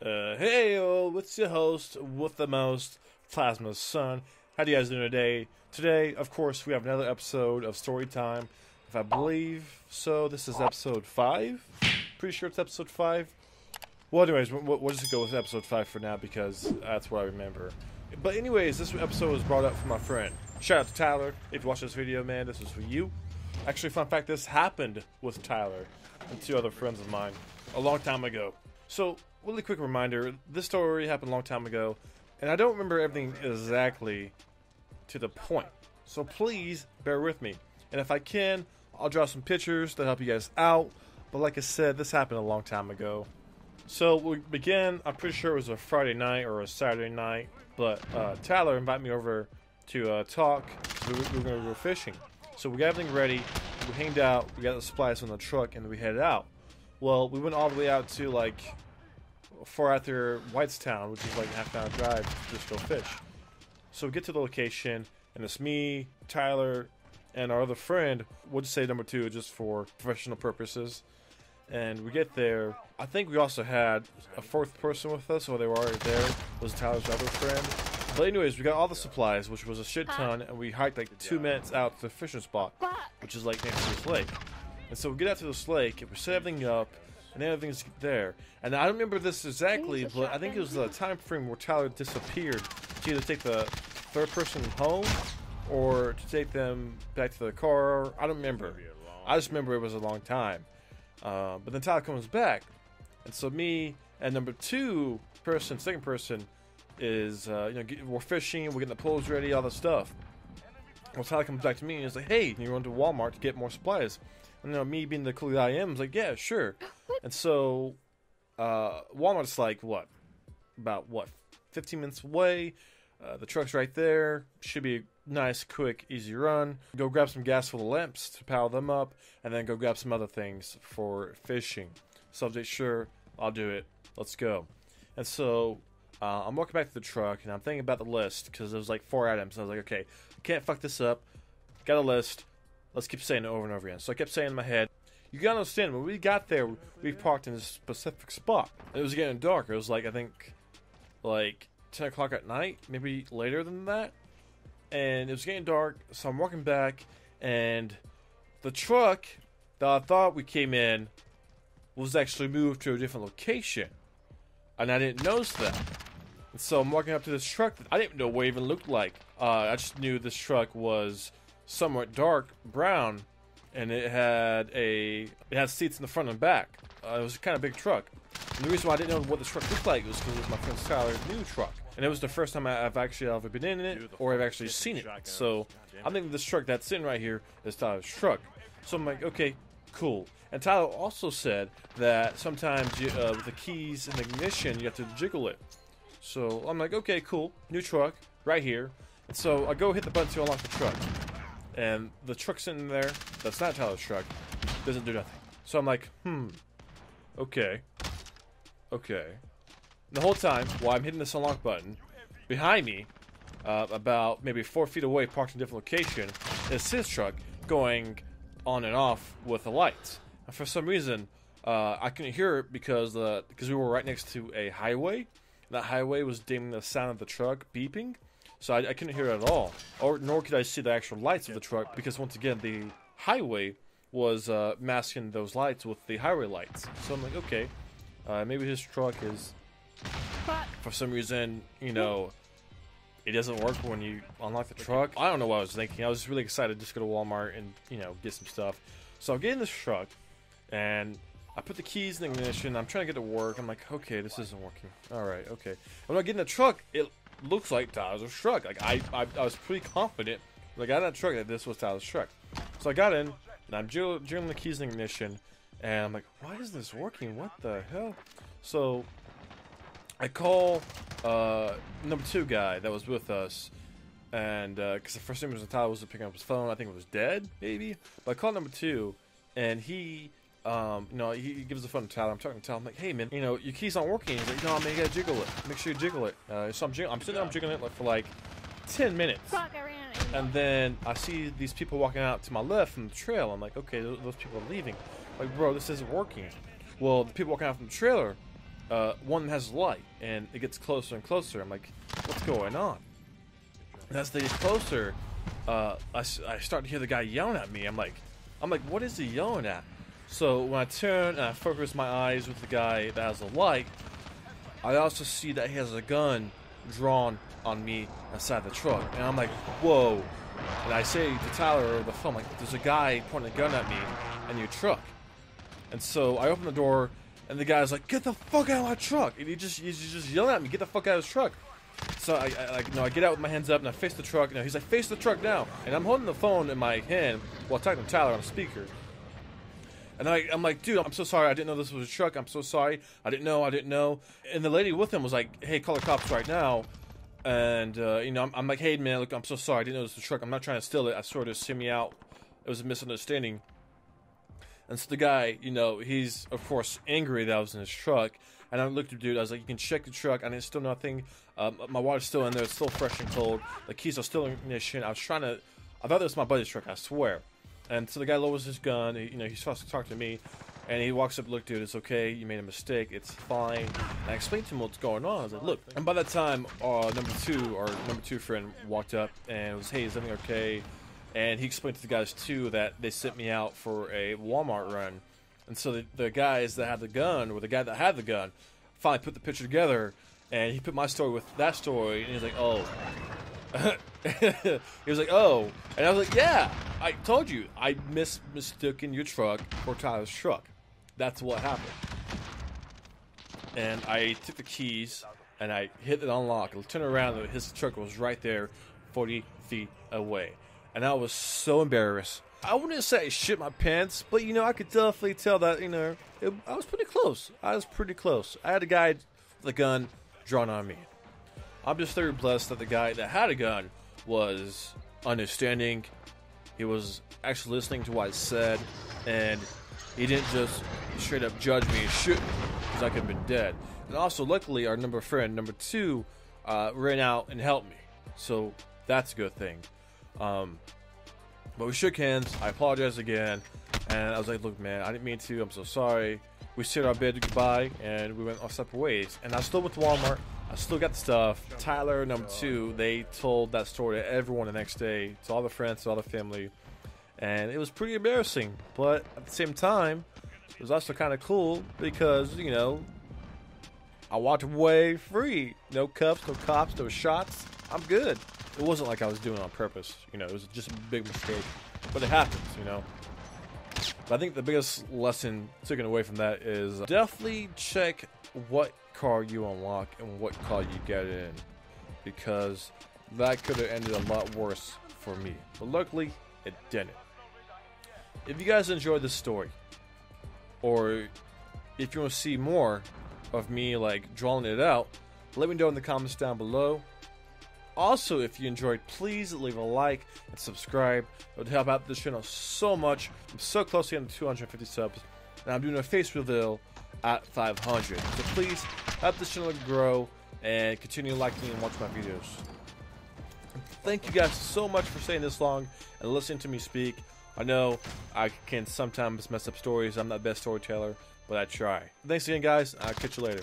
Hey, it's your host with the most, Plasma's son. How do you guys doing today? Today, of course, we have another episode of Storytime. If I believe so, this is episode 5. Pretty sure it's episode 5. Well, anyways, we'll just go with episode 5 for now because that's what I remember. But anyways, this episode was brought up from my friend. Shout out to Tyler. If you watch this video, man, this was for you. Actually, fun fact, this happened with Tyler and 2 other friends of mine a long time ago. So, really quick reminder, this story happened a long time ago, and I don't remember everything exactly to the point. So please, bear with me. And if I can, I'll draw some pictures to help you guys out. But like I said, this happened a long time ago. So we begin, I'm pretty sure it was a Friday night or a Saturday night, but Tyler invited me over to talk, because we were going to go fishing. So we got everything ready, we hanged out, we got the supplies on the truck, and we headed out. Well, we went all the way out to like far out there, Whitestown, which is like a half-hour drive to just go fish. So we get to the location, and it's me, Tyler, and our other friend. We'll just say number 2 just for professional purposes. And we get there. I think we also had a 4th person with us, or they were already there. It was Tyler's other friend. But anyways, we got all the supplies, which was a shit ton, and we hiked like 2 minutes out to the fishing spot, which is like next to this lake. And so we get out to this lake, and we set everything up, and then everything's there. And I don't remember this exactly, but I think it was the time frame where Tyler disappeared to either take the 3rd person home or to take them back to the car. I don't remember. I just remember it was a long time. But then Tyler comes back, and so me and number 2 person, 2nd person, is we're fishing, we're getting the poles ready, all that stuff. Well, Tyler comes back to me and he's like, "Hey, you want to Walmart to get more supplies?" And me being the cool guy I am, was like, "Yeah, sure." And so Walmart's like about 15 minutes away. The truck's right there. Should be a nice, quick, easy run. Go grab some gas for the lamps to power them up, and then go grab some other things for fishing. So I was like, "Sure, I'll do it. Let's go." And so I'm walking back to the truck, and I'm thinking about the list because there was like 4 items. I was like, "Okay, I can't fuck this up. Got a list. Let's keep saying it over and over again." So I kept saying in my head, you gotta understand, when we got there, we parked in a specific spot. It was getting dark. It was like, I think, like 10 o'clock at night, maybe later than that. And it was getting dark, so I'm walking back, and the truck that I thought we came in was actually moved to a different location. And I didn't notice that. And so I'm walking up to this truck that I didn't know what it even looked like. I just knew this truck was somewhat dark brown, and it had seats in the front and back. It was a kind of big truck. And the reason why I didn't know what the truck looked like was because it was my friend Tyler's new truck, and it was the first time I've actually ever been in it, or I've actually seen it. So I think this truck that's sitting right here is Tyler's truck. So I'm like, okay, cool. And Tyler also said that sometimes with the keys in the ignition, you have to jiggle it. So I'm like, okay, cool, new truck right here. And so I go hit the button to unlock the truck. And the truck sitting there, that's not Tyler's truck, doesn't do nothing. So I'm like, okay. The whole time, while I'm hitting this unlock button, behind me, about maybe 4 feet away, parked in a different location, is his truck going on and off with the lights. And for some reason, I couldn't hear it because we were right next to a highway. That highway was dimming the sound of the truck beeping. So I couldn't hear it at all, nor could I see the actual lights of the truck, because once again the highway was masking those lights with the highway lights. So I'm like, okay, maybe his truck is, for some reason, it doesn't work when you unlock the truck. I don't know what I was thinking. I was just really excited to just go to Walmart and get some stuff. So I get in this truck, and I put the keys in the ignition. I'm trying to get to work. I'm like, okay, this isn't working. All right, okay. When I get in the truck, it looks like Tyler's truck. Like I was pretty confident when I got in that truck that this was Tyler's truck. So I got in, and I'm jiggling the keys in the ignition, and I'm like, why isn't this working? What the hell? So I call number 2 guy that was with us, and because the first thing was Tyler wasn't picking up his phone. I think it was dead, maybe. But I called number 2, and he he gives the phone to Tyler. I'm talking to Tyler. I'm like, "Hey, man, your keys aren't working." He's like, "No, man, you gotta jiggle it. Make sure you jiggle it." So I'm sitting there, I'm jiggling it for like 10 minutes. And then I see these people walking out to my left from the trail. I'm like, okay, those people are leaving. Like, bro, this isn't working. Well, the people walking out from the trailer one that has light, and it gets closer and closer. I'm like, what's going on? And as they get closer, I start to hear the guy yelling at me. I'm like, what is he yelling at? So when I turn and I focus my eyes with the guy that has a light, I also see that he has a gun drawn on me inside the truck. And I'm like, whoa. And I say to Tyler over the phone, like, there's a guy pointing a gun at me in your truck. And so I open the door, and the guy's like, get the fuck out of my truck. And he's just yelling at me, get the fuck out of his truck. So I get out with my hands up, and I face the truck. He's like, face the truck now. And I'm holding the phone in my hand while talking to Tyler on a speaker. And I'm like, dude, I'm so sorry. I didn't know this was a truck. I'm so sorry. I didn't know. And the lady with him was like, hey, call the cops right now. And, I'm like, hey, man, look, I'm so sorry. I didn't know this was a truck. I'm not trying to steal it. I sort of see me out. It was a misunderstanding. And so the guy, he's, of course, angry that I was in his truck. And I looked at the dude. I was like, you can check the truck. I didn't steal nothing. My water's still in there. It's still fresh and cold. The keys are still in ignition. I thought it was my buddy's truck, I swear. And so the guy lowers his gun. He's supposed to talk to me. And he walks up, look, dude, it's okay. You made a mistake. It's fine. And I explained to him what's going on. I was like, look. And by that time, our number two friend walked up and was, hey, is everything okay? And he explained to the guys, too, that they sent me out for a Walmart run. And so the guys that had the gun, or the guy that had the gun, finally put the picture together. And he put my story with that story. And he's like, oh. He was like, oh. And I was like, yeah, I told you. I mistaken your truck for Tyler's truck. That's what happened. And I took the keys and I hit the unlock. I turned around and his truck was right there 40 feet away. And I was so embarrassed. I wouldn't say I shit my pants, but I could definitely tell that, I was pretty close. I had a guy with a gun drawn on me. I'm just very blessed that the guy that had a gun was understanding. He was actually listening to what I said, and he didn't just straight up judge me and shoot me, because I could have been dead. And also, luckily, our friend number two, ran out and helped me. So that's a good thing. But we shook hands. I apologized again, and I was like, look, man, I didn't mean to. I'm so sorry. We said our bid goodbye, and we went our separate ways. And I still went to Walmart. I still got the stuff. Tyler, number two, they told that story to everyone the next day, to all the friends, to all the family. And it was pretty embarrassing. But at the same time, it was also kind of cool because, I walked away free. No cuffs, no cops, no shots. I'm good. It wasn't like I was doing it on purpose. It was just a big mistake. But it happens, But I think the biggest lesson taken away from that is definitely check what car you unlock and what car you get in, because that could have ended a lot worse for me. But luckily, it didn't. If you guys enjoyed this story, or if you want to see more of me drawing it out, let me know in the comments down below. Also, if you enjoyed, please leave a like and subscribe. It would help out this channel so much. I'm so close to getting 250 subs, and I'm doing a face reveal at 500. So please help this channel grow and continue liking and watching my videos. Thank you guys so much for staying this long and listening to me speak. I know I can sometimes mess up stories. I'm not the best storyteller, but I try. Thanks again, guys. I'll catch you later.